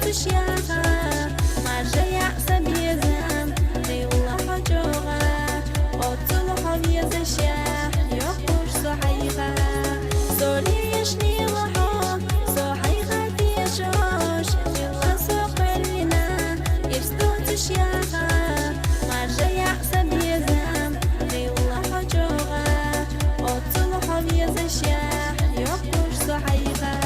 تشياغا مرجع يعصب يزام دي الله جوغا وطلع بيزشيا يقوش صحيغا سوري يشني وحو صحيغا تيشوش يلا سوق لنا يرسدو تشياغا مرجع يعصب يزام دي الله جوغا وطلع بيزشيا يقوش صحيغا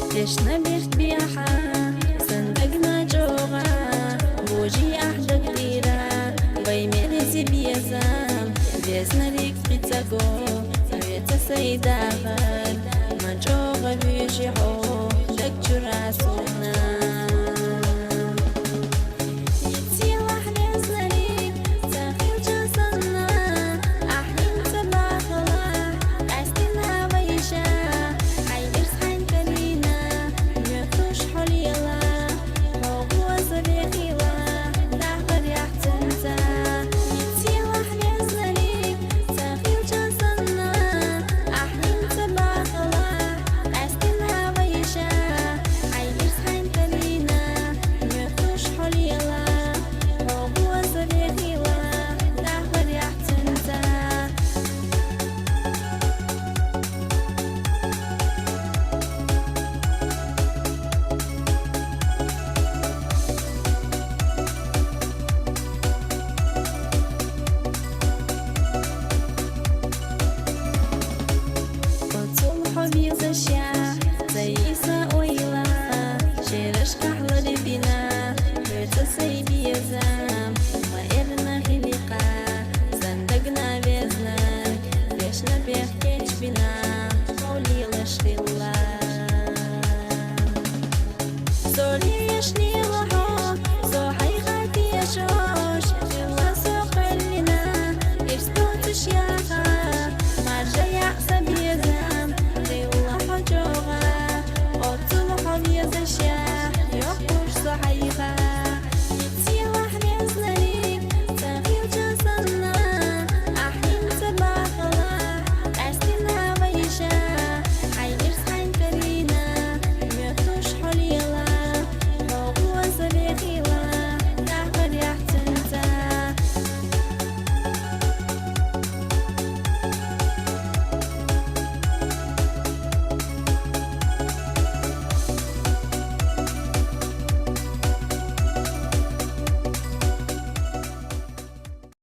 تشنا بيخت بيحا صندقنا جوغا بوجي أحدى كتيرا بيميرزي بيزام بيزنا ريك بيتاقو بيتا سيداغر ما جوغا بيجي حو لك جراسو